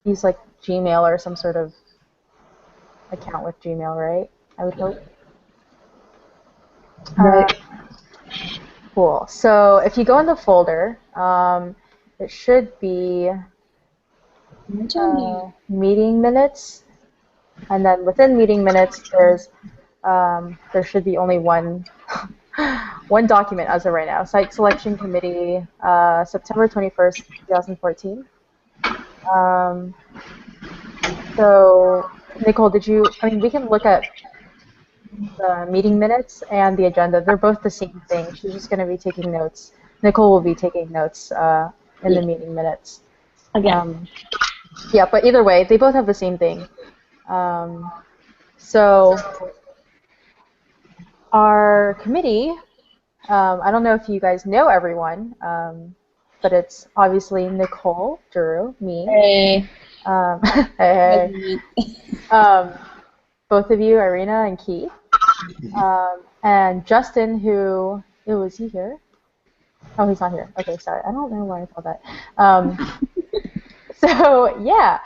use like Gmail or some sort of account with Gmail, right? I would hope. Uh, Right. cool. So if you go in the folder, it should be meeting minutes, and then within meeting minutes, there should be only one one document as of right now. Site selection committee, September 21st, 2014. Um, so Nicole, I mean, we can look at the meeting minutes and the agenda. They're both the same thing. She's just going to be taking notes. Nicole will be taking notes in the Yeah. meeting minutes. Again. Yeah, but either way, they both have the same thing. So our committee, I don't know if you guys know everyone, but it's obviously Nicole, Drew, me. Hey. Um, hey, both of you, Irina and Keith. And Justin, was he here? Oh, he's not here. Okay, sorry. I don't know why I thought that. So, yeah,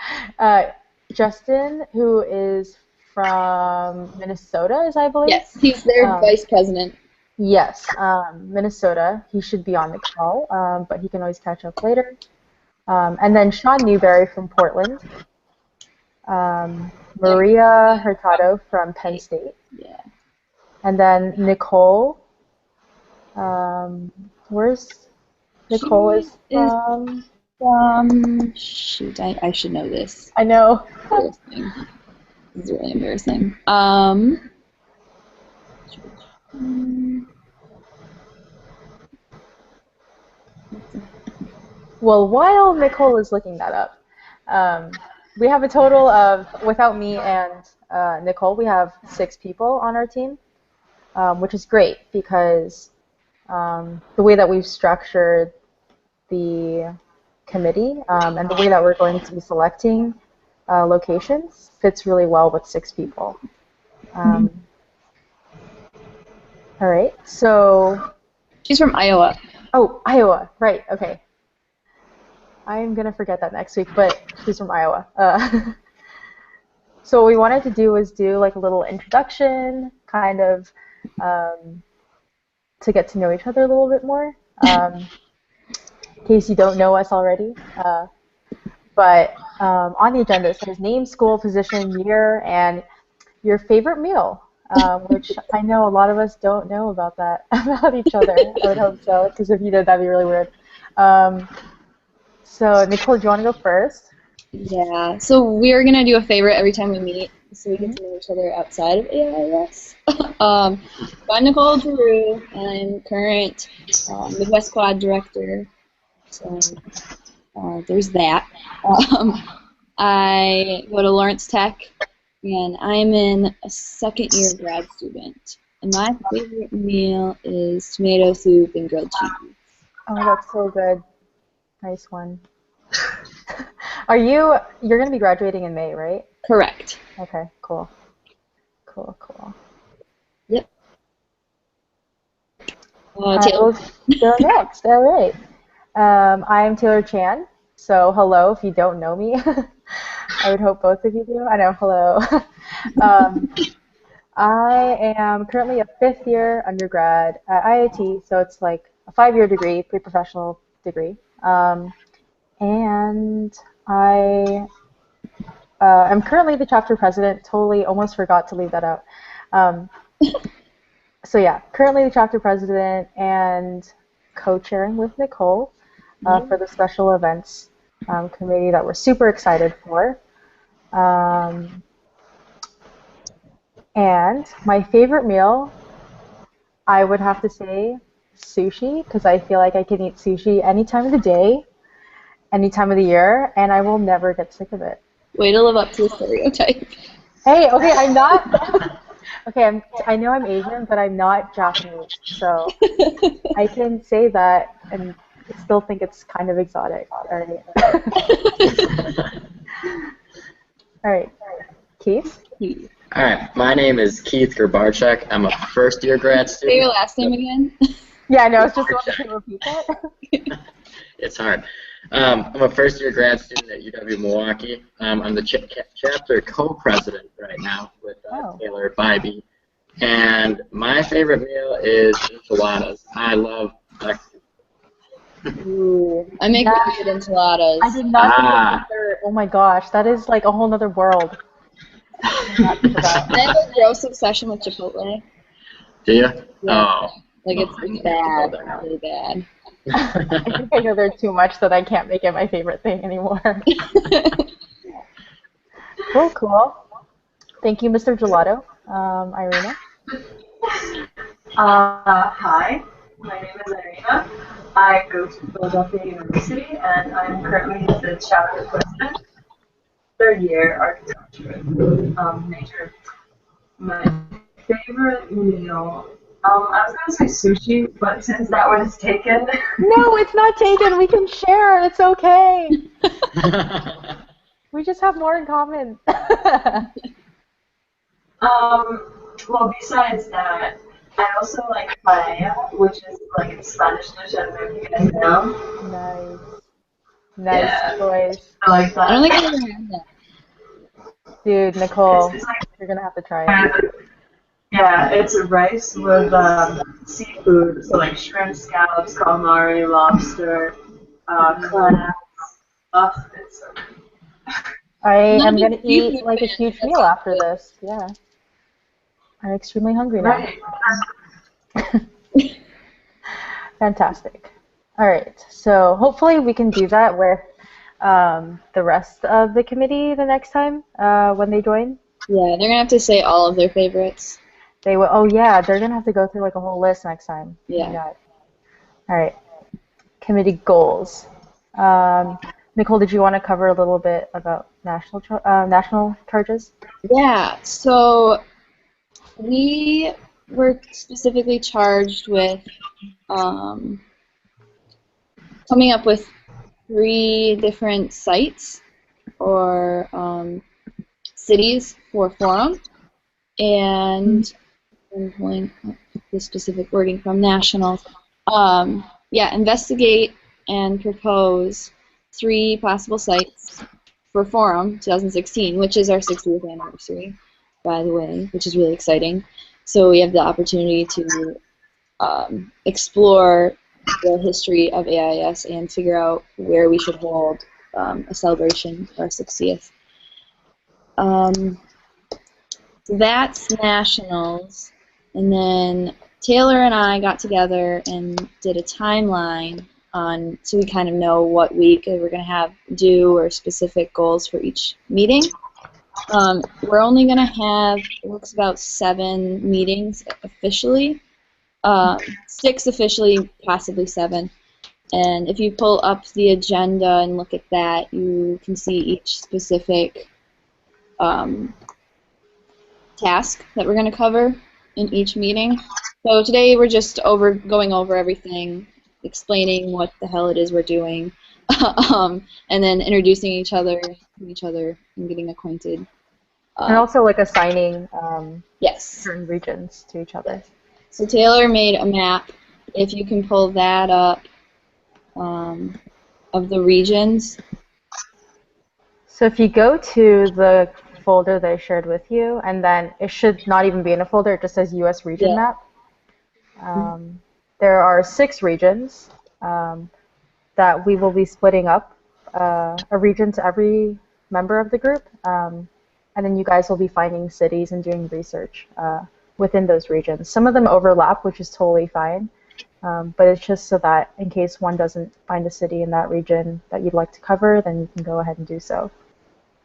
Justin, who is from Minnesota, I believe? Yes, he's their vice president. Yes, Minnesota. He should be on the call, but he can always catch up later. And then Sean Newberry from Portland. Maria Hurtado from Penn State. Yeah. And then Nicole. Where's Nicole is from? Shoot, I should know this. I know. Embarrassing. This is really embarrassing. Well, while Nicole is looking that up, we have a total of, without me and Nicole, we have 6 people on our team, which is great because the way that we've structured the committee and the way that we're going to be selecting locations fits really well with 6 people. All right, so... She's from Iowa. Oh, Iowa, right, okay. I'm going to forget that next week, but she's from Iowa. So what we wanted to do was do like a little introduction, kind of to get to know each other a little bit more, in case you don't know us already. But on the agenda it says name, school, position, year, and your favorite meal, which I know a lot of us don't know about that, about each other. I would hope so, because if you did, that'd be really weird. So, Nicole, do you want to go first? Yeah, so we're going to do a favorite every time we meet, so we get to know each other outside of AIAS. I'm Nicole Drew, and I'm current Midwest Quad Director, so there's that. I go to Lawrence Tech, and I'm in a second-year grad student. And my favorite meal is tomato soup and grilled cheese. Oh, that's so good. Nice one. You're going to be graduating in May, right? Correct. Okay, cool. Cool. Yep. Taylor. Go next. All right. I'm Taylor Chan. So hello, if you don't know me. I would hope both of you do. I know, hello. I am currently a 5th-year undergrad at IIT, so it's like a 5-year degree, pre-professional degree. And I am currently the chapter president. Totally almost forgot to leave that out. So yeah, currently the chapter president and co-chairing with Nicole for the special events committee that we're super excited for. And my favorite meal, I would have to say sushi, because I feel like I can eat sushi any time of the day, any time of the year, and I will never get sick of it. Way to live up to the stereotype. Hey, okay, I'm not. Okay, I know I'm Asian, but I'm not Japanese, so I can say that and still think it's kind of exotic. All right. All right. Keith? All right, my name is Keith Grabarchuk. I'm a first-year grad student. Say your last name again. Yeah, I know. It's just wanting to repeat that. It's hard. I'm a first-year grad student at UW Milwaukee. I'm the chapter co-president right now with Oh. Taylor Bybee. And my favorite meal is enchiladas. I love Mexican. Ooh, I make Yeah. really good enchiladas. I did not think of Ah, dessert. Oh my gosh, that is like a whole nother world. I did not think of that. I have a gross obsession with Chipotle. do you? Yeah. Oh. Like, no, it's I can't bad. go there now. Really bad. I think I go there too much that I can't make it my favorite thing anymore. Cool, cool. Thank you, Mr. Gelato. Irina? Hi, my name is Irina. I go to Philadelphia University and I'm currently the chapter president, third year architecture major. My favorite meal, I was going to say sushi, but since that one is taken, No, it's not taken. We can share. It's okay. We just have more in common. well, besides that, I also like paella, which is like a Spanish dish. I don't know if you guys know. Nice. Nice Yeah, choice. I like I don't that. think I've ever had that. Dude, Nicole, It's like you're gonna have to try it. yeah, it's rice with seafood, so like shrimp, scallops, calamari, lobster, clams. Oh, it's so good. I I'm not a am big gonna eat seafood like a fan, huge but that meal sounds after good. this. Yeah. I'm extremely hungry now. Right. Fantastic. All right. So hopefully we can do that with the rest of the committee the next time when they join. Yeah, they're gonna have to say all of their favorites. They will. Oh yeah, they're gonna have to go through like a whole list next time. Oh my Yeah. God. All right. Committee goals. Nicole, did you want to cover a little bit about national charges? Yeah, so we were specifically charged with um, coming up with 3 different sites or cities for forum, and I'm pulling up the specific wording from nationals. Yeah, investigate and propose 3 possible sites for Forum 2016, which is our 60th anniversary, by the way, which is really exciting. So we have the opportunity to explore the history of AIS and figure out where we should hold a celebration for our 60th. So that's nationals, and then Taylor and I got together and did a timeline on, so we kind of know what week we're going to have due or specific goals for each meeting. We're only going to have, it looks about 7 meetings officially, 6 officially, possibly 7. And if you pull up the agenda and look at that, you can see each specific task that we're going to cover in each meeting. So today we're just going over everything, explaining what the hell it is we're doing, and then introducing each other and getting acquainted. And also like assigning Yes. certain regions to each other. So Taylor made a map. If you can pull that up of the regions. So if you go to the folder that I shared with you, and then it should not even be in a folder, it just says US region Yeah. map. There are 6 regions that we will be splitting up, a region to every member of the group, and then you guys will be finding cities and doing research within those regions. Some of them overlap, which is totally fine, but it's just so that in case one doesn't find a city in that region that you'd like to cover, then you can go ahead and do so.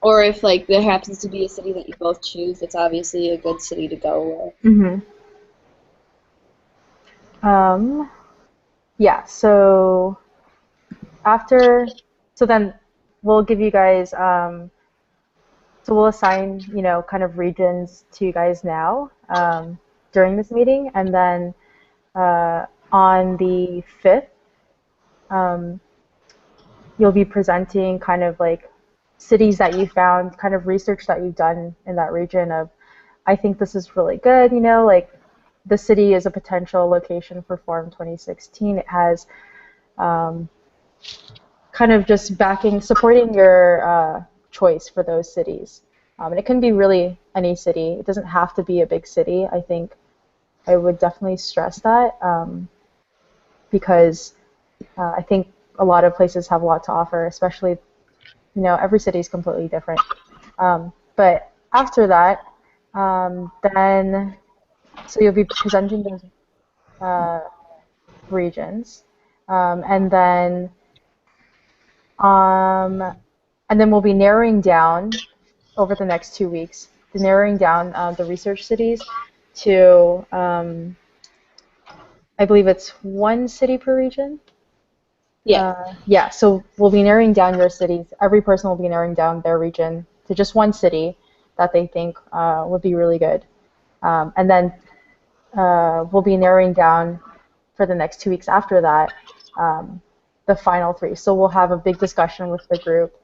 Or if like there happens to be a city that you both choose, it's obviously a good city to go with. Yeah, so then we'll give you guys, so we'll assign, kind of regions to you guys now during this meeting, and then on the 5th, you'll be presenting kind of like cities that you found, kind of research that you've done in that region of, I think this is really good, like the city is a potential location for Forum 2016. It has kind kind of just supporting your choice for those cities. And it can be really any city. It doesn't have to be a big city. I think I would definitely stress that because I think a lot of places have a lot to offer, especially, every city is completely different. But after that, then, so you'll be presenting those regions, and then we'll be narrowing down over the next 2 weeks, narrowing down the research cities to, I believe it's one city per region. Yeah. Yeah, so we'll be narrowing down your cities. Every person will be narrowing down their region to just one city that they think would be really good. And then we'll be narrowing down for the next 2 weeks after that the final three. So we'll have a big discussion with the group,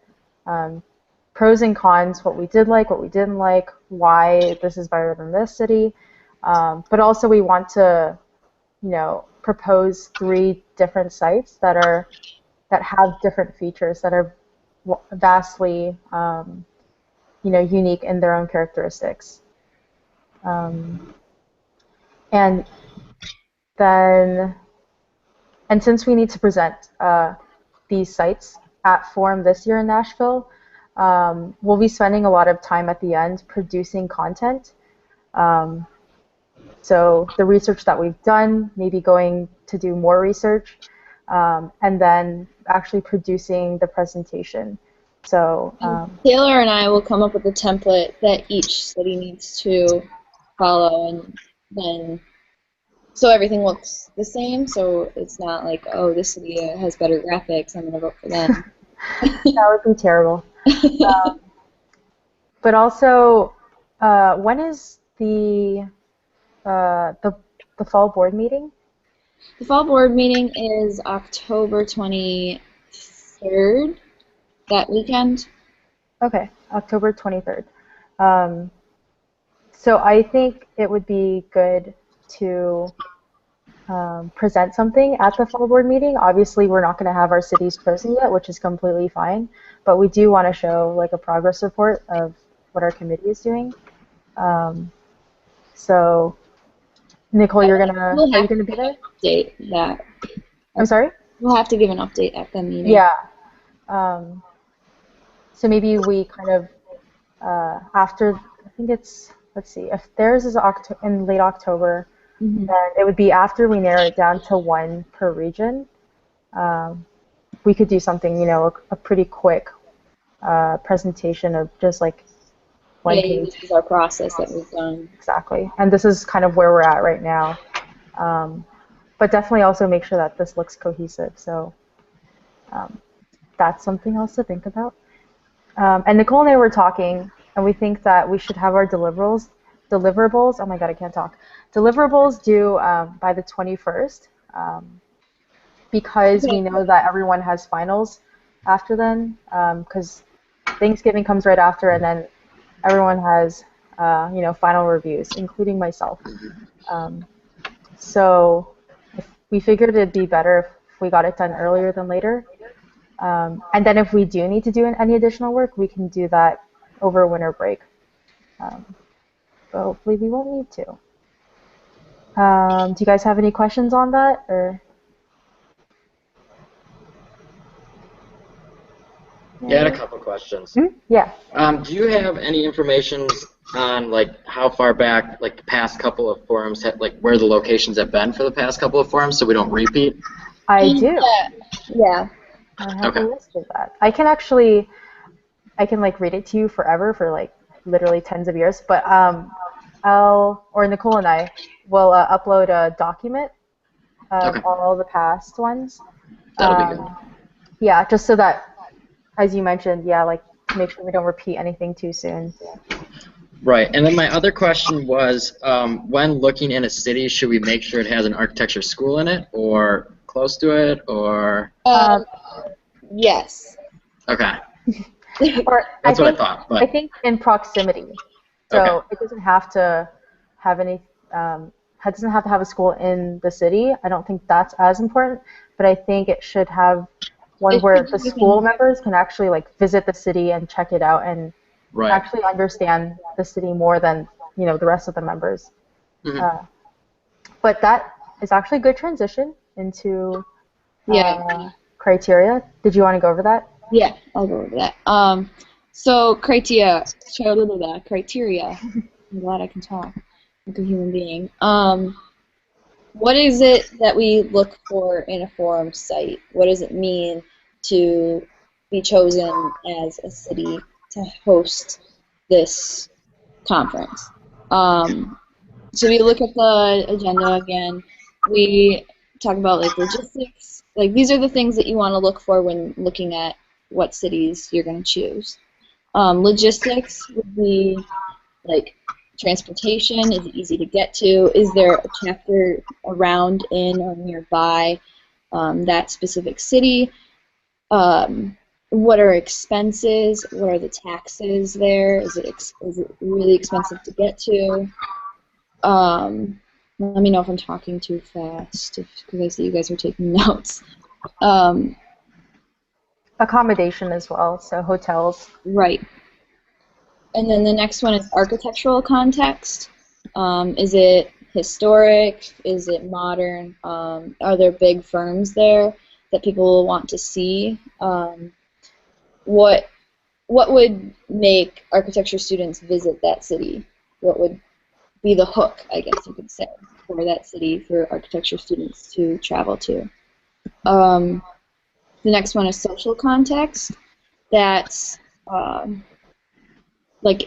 pros and cons, what we did like, what we didn't like, why this is better than this city. But also we want to, propose 3 different sites that have different features that are vastly, unique in their own characteristics. And then, and since we need to present these sites at Forum this year in Nashville, we'll be spending a lot of time at the end producing content. So the research that we've done, maybe going to do more research, and then actually producing the presentation. So Taylor and I will come up with a template that each city needs to follow, and then so everything looks the same. So it's not like, oh, this city has better graphics, I'm gonna vote for them. That would be terrible. But also, when is the fall board meeting? The fall board meeting is October 23rd, that weekend. Okay, October 23rd. So I think it would be good to present something at the fall board meeting. Obviously, we're not going to have our cities chosen yet, which is completely fine. But we do want to show like a progress report of what our committee is doing. So, Nicole, are you gonna be there? Update that. I'm sorry? We'll have to give an update at the meeting. Yeah. So maybe we kind of after, I think it's, let's see, if theirs is in late October, then it would be after we narrow it down to 1 per region. We could do something, a pretty quick presentation of just like 1 page. This is our process that we've done. Exactly. And this is kind of where we're at right now. But definitely also make sure that this looks cohesive. So that's something else to think about. And Nicole and I were talking, and we think that we should have our deliverables, oh my God, I can't talk. Deliverables due by the 21st, because we know that everyone has finals after then, because Thanksgiving comes right after, and then everyone has, final reviews, including myself. So we figured it'd be better if we got it done earlier than later. And then if we do need to do any additional work, we can do that over winter break. But hopefully we won't need to. Do you guys have any questions on that? Or? Yeah, I had a couple questions. Yeah. Do you have any information on like how far back, like the past couple of forums, like where the locations have been for the past couple of forums, so we don't repeat? I do. Yeah. I have a list of that. I can like read it to you forever for like literally tens of years. But Nicole and I will upload a document of all the past ones. That'll be good. Yeah, just so that, as you mentioned, like make sure we don't repeat anything too soon. Right, and then my other question was, when looking in a city, should we make sure it has an architecture school in it, or close to it, or? Yes. Okay. That's what I thought. But. I think in proximity. So it doesn't have to have any. It doesn't have to have a school in the city. I don't think that's as important, but I think it should have one It where should the be school within, members can actually like visit the city and check it out and Right. actually understand the city more than the rest of the members. Mhm. Uh, but that is actually a good transition into yeah, criteria. Did you want to go over that? yeah, I'll go over that. So criteria. I'm glad I can talk like a human being. What is it that we look for in a forum site? What does it mean to be chosen as a city to host this conference? So we look at the agenda again. We talk about like logistics. Like these are the things that you want to look for when looking at what cities you're going to choose. Logistics would be like transportation. Is it easy to get to? Is there a chapter around, in, or nearby that specific city? What are expenses? What are the taxes there? Is it really expensive to get to? Let me know if I'm talking too fast, because I see you guys are taking notes. Um, Accommodation as well, so hotels. right. And then the next one is architectural context. Is it historic? Is it modern? Are there big firms there that people will want to see? What what would make architecture students visit that city? What would be the hook, I guess you could say, for that city for architecture students to travel to? Um, the next one is social context. That's like,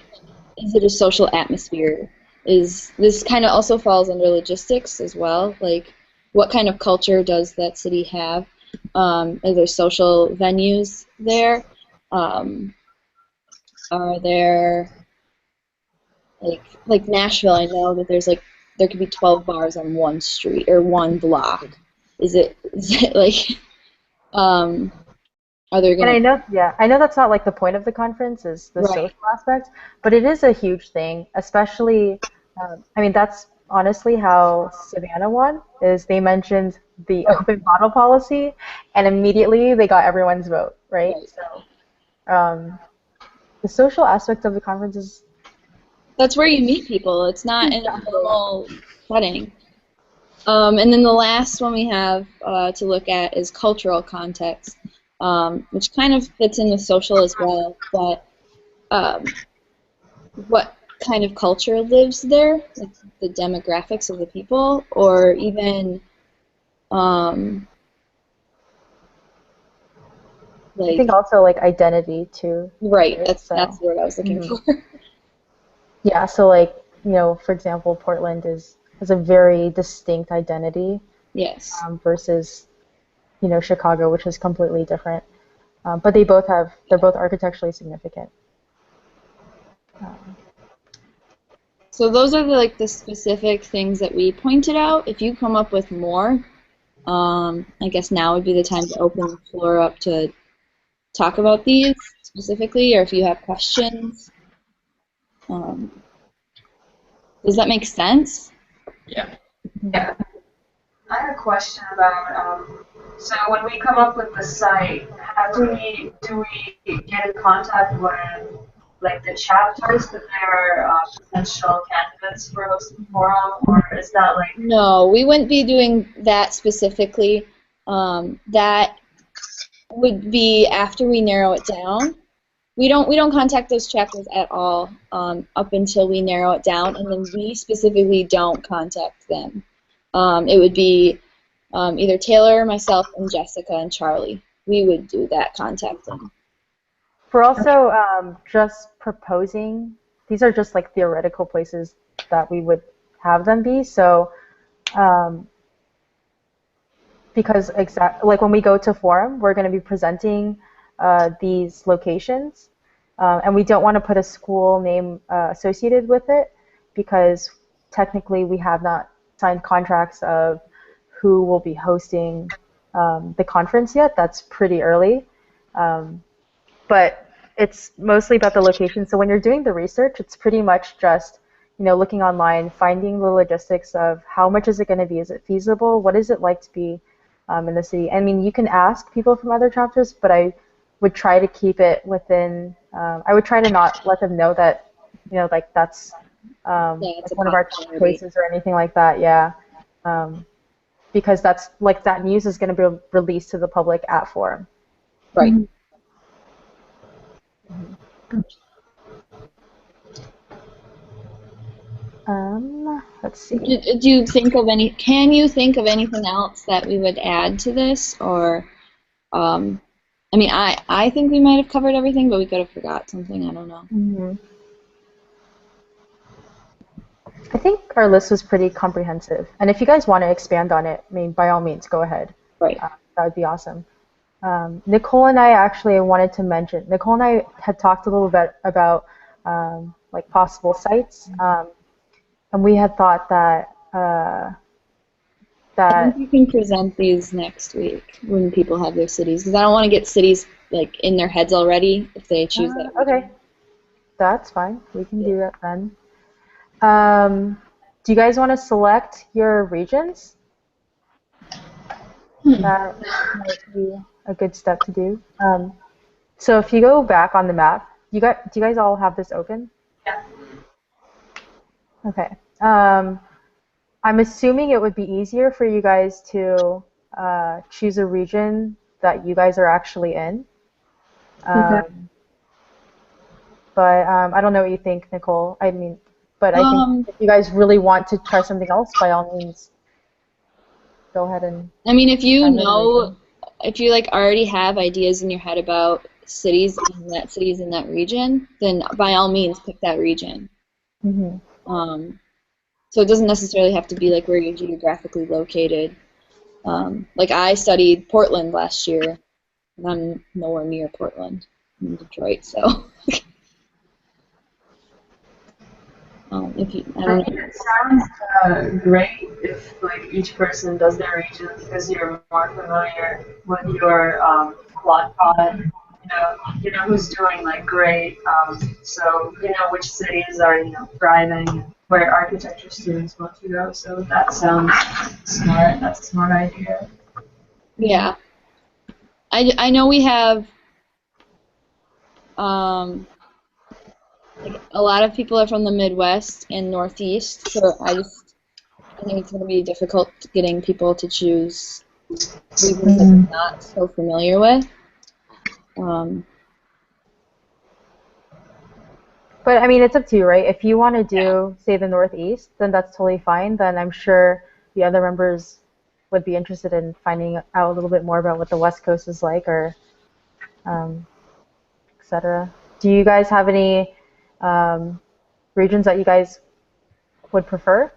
is it a social atmosphere? Is this kind of also falls under logistics as well? Like, what kind of culture does that city have? Are there social venues there? Um, are there like Nashville? I know that there could be 12 bars on one street or one block. Is it like are there And gonna I know that's not like the point of the conference is the right? social aspect, but it is a huge thing, especially, I mean, that's honestly how Savannah won, is they mentioned the open bottle policy, and immediately they got everyone's vote, right? Right. So, the social aspect of the conference is That's where you meet people. It's not in a exactly. formal setting. And then the last one we have to look at is cultural context, which kind of fits in with social as well. But um, what kind of culture lives there, like the demographics of the people, or even um, I think like also like identity too, right. right? That's So, the word I was looking mhm. for. Yeah, so like, for example, Portland has a very distinct identity Yes. versus, Chicago, which is completely different. But they're both architecturally significant. Um, So those are the specific things that we pointed out. If you come up with more, I guess now would be the time to open the floor up to talk about these specifically, or if you have questions. Um, does that make sense? Yeah. Yeah. I had a question about so when we come up with the site, how do we get in contact with like the chapters that they're potential candidates for hosting forum, or is that like No, we wouldn't be doing that specifically. That would be after we narrow it down. We don't contact those chapters at all up until we narrow it down, and then we specifically don't contact them. It would be either Taylor, myself, and Jessica and Charlie. We would do that contacting. we're also just proposing, these are just like theoretical places that we would have them be. So, um, because like when we go to forum, we're going to be presenting these locations, and we don't want to put a school name associated with it because technically we have not signed contracts of who will be hosting the conference yet. That's pretty early, um, but it's mostly about the location. So when you're doing the research, it's pretty much just looking online, finding the logistics of how much is it going to be, is it feasible, what is it like to be in the city. I mean, you can ask people from other chapters, but I would try to keep it within. I would try to not let them know that, like that's Yeah, it's a like one of our possibility. choices or anything like that. Yeah, because that's like that news is going to be released to the public at forum. Right. Let's see. Do you think of any? Can you think of anything else that we would add to this, or I mean, I think we might have covered everything, but we could have forgot something. I don't know. Mhm. I think our list was pretty comprehensive, and if you guys want to expand on it, I mean, by all means, go ahead. Right. That would be awesome. Nicole and I actually wanted to mention. Nicole and I had talked a little bit about like possible sites, and we had thought that I think that we can present these next week when people have their cities, because I don't want to get cities like in their heads already if they choose that region. okay, that's fine. We can do that then. Do you guys want to select your regions? That might be a good step to do. So if you go back on the map, do you guys all have this open? Yeah. Okay. I'm assuming it would be easier for you guys to choose a region that you guys are actually in. But I don't know what you think, Nicole. I mean, but I think if you guys really want to try something else, by all means, go ahead and I mean, if you find your know, region. if you like already have ideas in your head about cities in that region, then by all means pick that region. So it doesn't necessarily have to be like where you're geographically located. Like I studied Portland last year, and I'm nowhere near Portland. I'm in Detroit, so. If you, I I don't mean, know. it sounds great if like each person does their region because you're more familiar with your quad pod. You know who's doing like great. So you know which cities are thriving, where architecture students want to go. So that sounds smart. That's a smart idea. Yeah, I know we have like a lot of people are from the Midwest and Northeast, so I think it's going to be difficult getting people to choose regions that they're not so familiar with. But I mean, it's up to you, right? If you want to do, say, the Northeast, then that's totally fine. Then I'm sure the other members would be interested in finding out a little bit more about what the West Coast is like, or etc. Do you guys have any regions that you guys would prefer?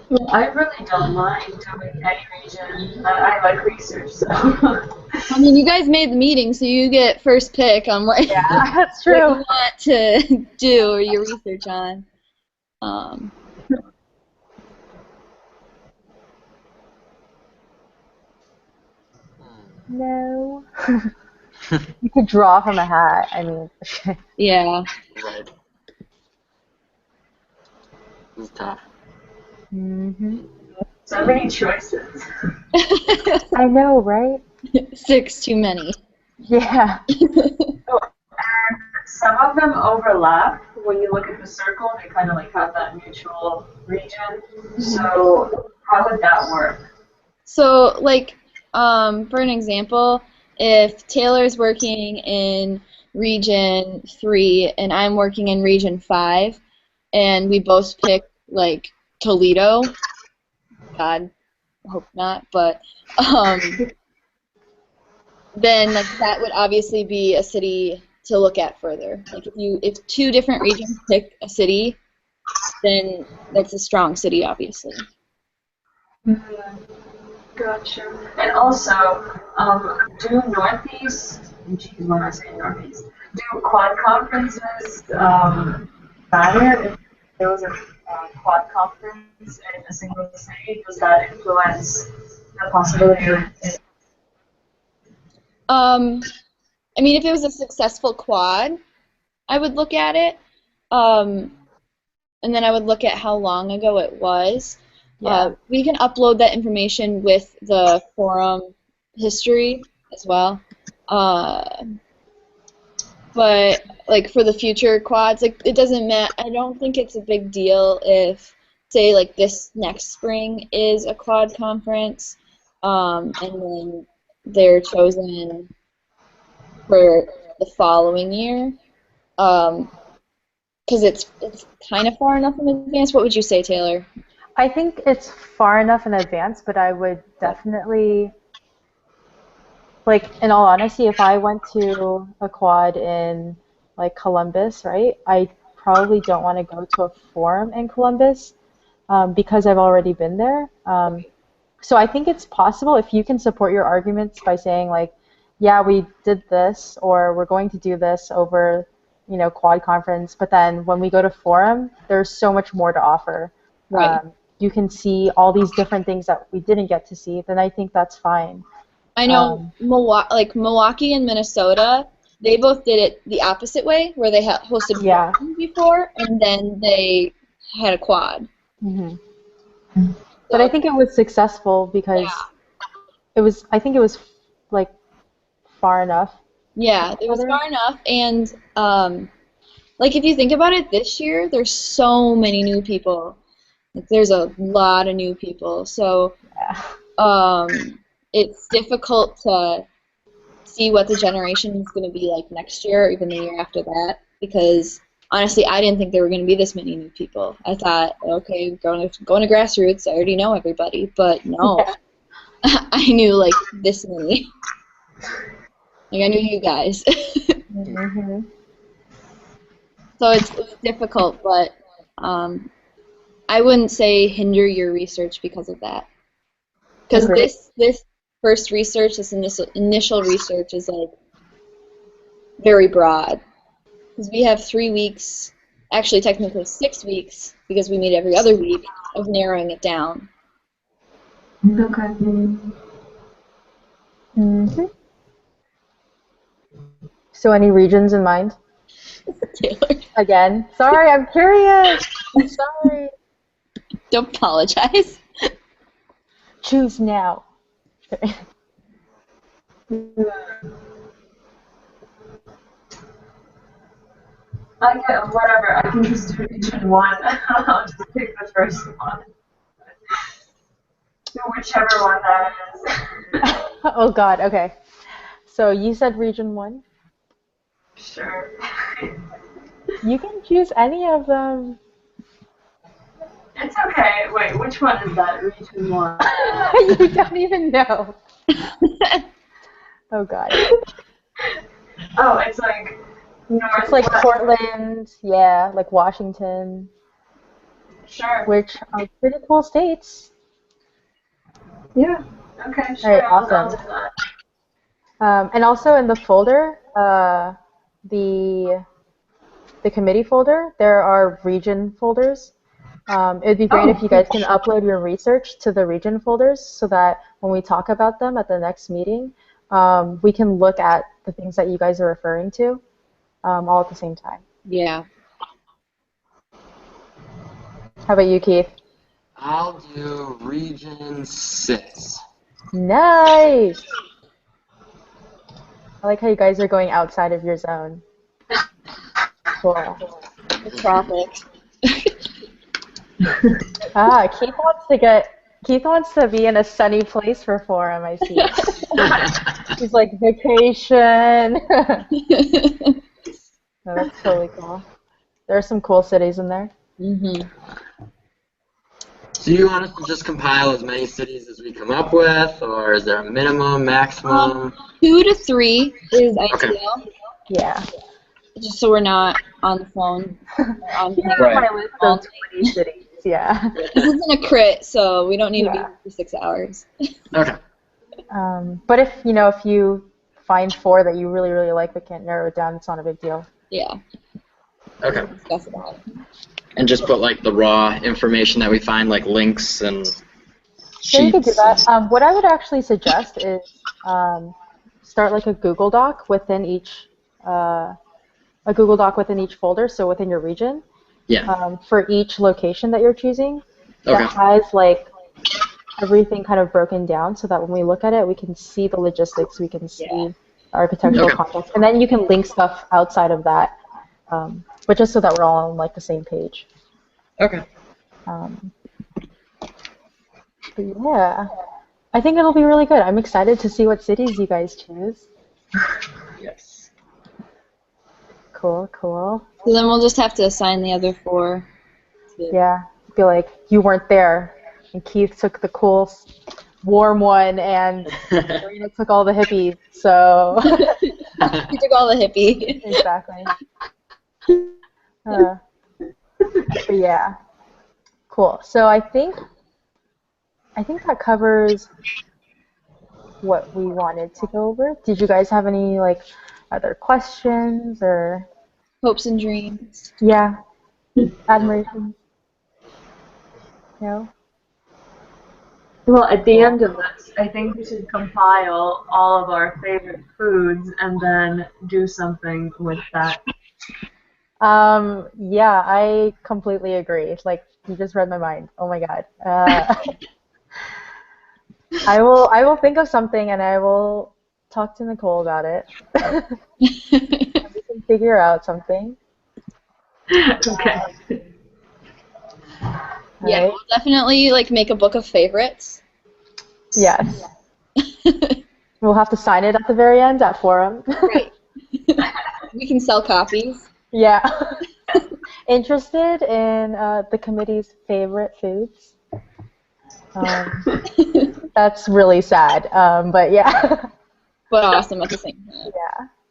Well, I really don't mind doing any region. I like research, so. I mean, you guys made the meeting, so you get first pick on what, Yeah, that's what you true. want to do or your research on. No. You could draw from a hat. I mean, Yeah. Right. This is tough. So many choices. I know, right? 6 too many. Yeah. And some of them overlap. When you look at the circle, they kind of like have that mutual region. So how would that work? So, like, for an example, if Taylor's working in Region 3 and I'm working in Region 5, and we both pick, like, Toledo, God, I hope not, but then, like, that would obviously be a city to look at further. Like, if two different regions pick a city, then that's a strong city, obviously. Gotcha. And also, do Northeast, geez, when I say Northeast, do quad conferences matter if there was a quad conference in a single city? Does that influence the possibility of it? I mean, if it was a successful quad, I would look at it, and then I would look at how long ago it was. Yeah. We can upload that information with the forum history as well. But like for the future quads, like it doesn't matter. I don't think it's a big deal if, say, like this next spring is a quad conference, and then they're chosen for the following year, because it's kind of far enough in advance. What would you say, Taylor? I think it's far enough in advance, but I would definitely, like, in all honesty, if I went to a quad in like Columbus, right, I probably don't want to go to a forum in Columbus because I've already been there. So I think it's possible if you can support your arguments by saying like, yeah, we did this or we're going to do this over, quad conference, but then when we go to forum, there's so much more to offer. Right. You can see all these different things that we didn't get to see, then I think that's fine. I know Milwaukee and Minnesota, they both did it the opposite way, where they hosted Yeah. forums before, and then they had a quad. hmm But I think it was successful because I think it was like far enough. Yeah, it was far enough, and like if you think about it, this year there's so many new people. Like there's a lot of new people, so Yeah. it's difficult to see what the generation is going to be like next year or even the year after that, because honestly, I didn't think there were going to be this many new people. I thought, okay, going to grassroots, I already know everybody, but no, I knew like this many. Like I knew you guys. hmm So it's difficult, but I wouldn't say hinder your research because of that. Because Agreed. this first research, this initial research is like very broad. Because we have 3 weeks, actually technically 6 weeks, because we meet every other week, of narrowing it down. Okay. hmm So any regions in mind? Taylor, Again? Sorry, I'm curious. I'm sorry. don't apologize. Choose now. I get whatever. I can just do region one. I'll just pick the first one. So whichever one that is. Oh God, okay. So you said region 1? Sure. You can choose any of them. It's okay. Wait, which one is that? Region one. You don't even know. Oh God. Oh, it's like It's like northwest. Portland, yeah, like Washington, Sure. which are pretty cool states. Yeah. Okay, All sure. right, I'll awesome. do that. And also in the folder, the the committee folder, there are region folders. It'd be great if Oh, you guys can upload your research to the region folders so that when we talk about them at the next meeting, we can look at the things that you guys are referring to all at the same time. Yeah. How about you, Keith? I'll do region 6. Nice! I like how you guys are going outside of your zone. Cool. The tropics. Ah, Keith wants to be in a sunny place for forum, I see. He's like vacation. No, that's totally cool. There are some cool cities in there. Mhm. Do you want us to just compile as many cities as we come up with, or is there a minimum, maximum? 2 to 3 is Okay. ideal, Yeah. just so we're not on the phone. Or on Here's Right. my list of 20 cities. Yeah. This isn't a crit, so we don't need to be Yeah. here for 6 hours. Okay. But if you find 4 that you really, really like but can't narrow it down, it's not a big deal. Yeah. Okay. Discuss about it. And just put like the raw information that we find, like links and So you could do sheets. that. What I would actually suggest is start like a Google Doc within each folder, so within your region, Yeah. for each location that you're choosing, Okay. that has like everything kind of broken down so that when we look at it, we can see the logistics, we can Yeah. see the architectural Okay. context, and then you can link stuff outside of that, but just so that we're all on like the same page. Okay. Um, but yeah, I think it'll be really good. I'm excited to see what cities you guys choose. Yes. Cool, cool. So then we'll just have to assign the other 4. Yeah, be like, you weren't there, and Keith took the cool, warm one, and Marina took all the hippies. So He took all the hippie. exactly. But yeah, cool. So I think that covers what we wanted to go over. Did you guys have any like other questions or Hopes and dreams. yeah, admiration? No? Well, at the end of this, I think we should compile all of our favorite foods and then do something with that. Yeah, I completely agree. Like you just read my mind. Oh my God. I will think of something and I will talk to Nicole about it. We can figure out something. Okay. Yeah, Alright. we'll definitely like make a book of favorites. Yes. We'll have to sign it at the very end at forum. Right. We can sell copies. Yeah. Interested in the committee's favorite foods? That's really sad. But yeah. But awesome at the same time.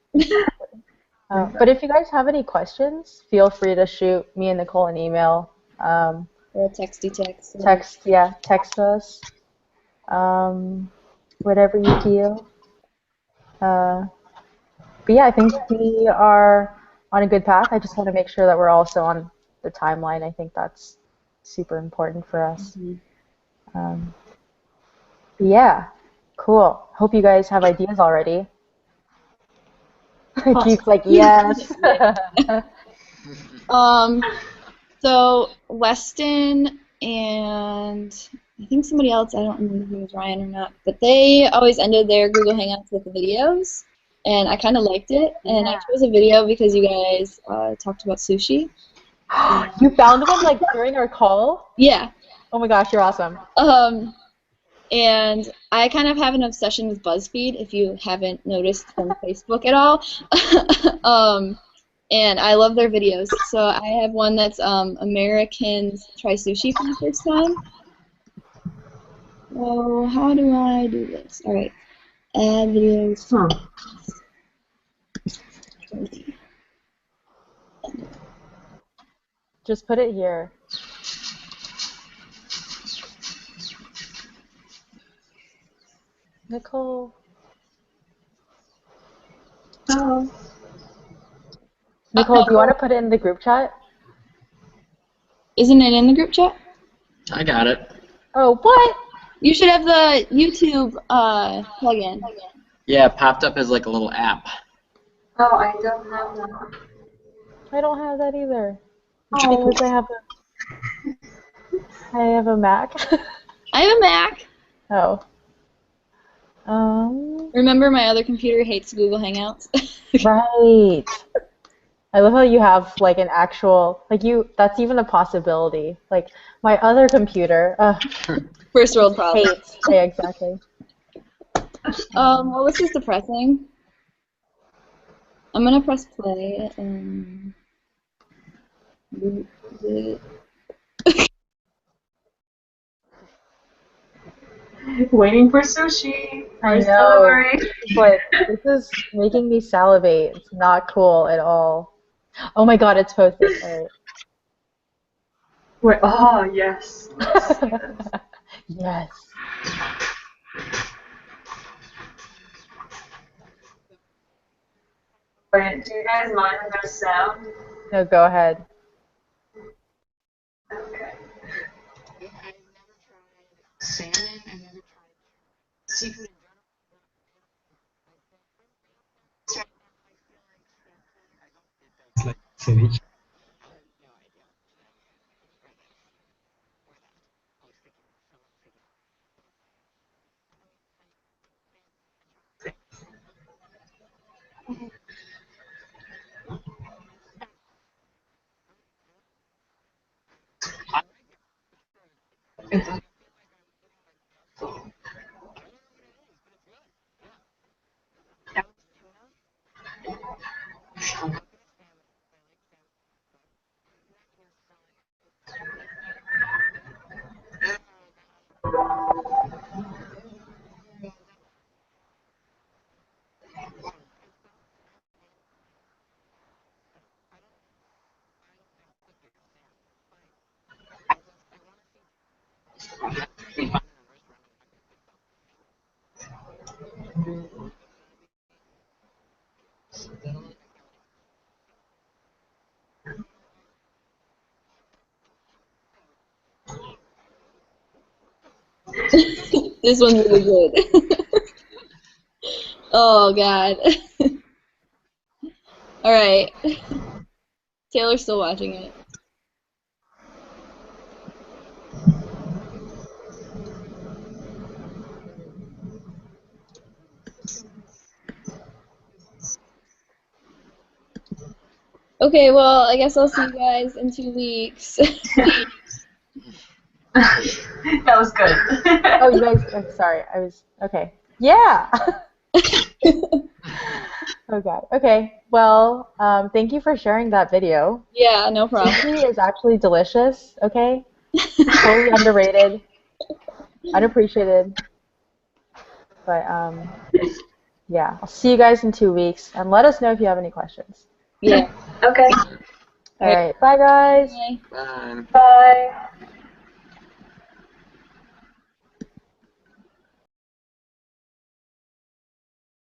Yeah. But if you guys have any questions, feel free to shoot me and Nicole an email. Or a texty text. Text us. Whatever you feel. But yeah, I think we are on a good path. I just want to make sure that we're also on the timeline. I think that's super important for us. Um, yeah, cool. Hope you guys have ideas already. Keith's like, yes. So Weston and I think somebody else, I don't remember if it was Ryan or not, but they always ended their Google Hangouts with videos, and I kind of liked it. And I Yeah. chose a video because you guys talked about sushi. You found one like during our call? Yeah. Oh my gosh, you're awesome. And I kind of have an obsession with BuzzFeed, if you haven't noticed from Facebook at all. And I love their videos. So I have one that's Americans try sushi for the first time. So how do I do this? All right, add videos. Just put it here. Nicole. Oh. Nicole, do you want to put it in the group chat? Isn't it in the group chat? I got it. Oh, what? You should have the YouTube plugin. Yeah, it popped up as like a little app. Oh, I don't have that. I don't have that either. Oh, I have a Mac. I have a Mac. Oh. Remember, my other computer hates Google Hangouts. Right. I love how you have like an actual that's even a possibility. Like my other computer First world problem. hates. Yeah, exactly. Well, this is depressing. I'm gonna press play and. Waiting for sushi. I First know. delivery. But this is making me salivate. It's not cool at all. Oh my god, it's posted. All right. Wait, oh, yes. Yes. Wait, do you guys mind if there's sound? No, go ahead. Okay. This one's really good. Oh god. All right. Taylor's still watching it. Okay, well, I guess I'll see you guys in 2 weeks. That was good. Oh, you guys, sorry, I was, okay. Yeah! Oh god. Okay. Well, thank you for sharing that video. Yeah, no problem. Sushi is actually delicious, okay? Totally underrated, unappreciated. But yeah, I'll see you guys in 2 weeks, and let us know if you have any questions. Yeah. Okay. All right. Bye, guys. Bye. Bye. Bye.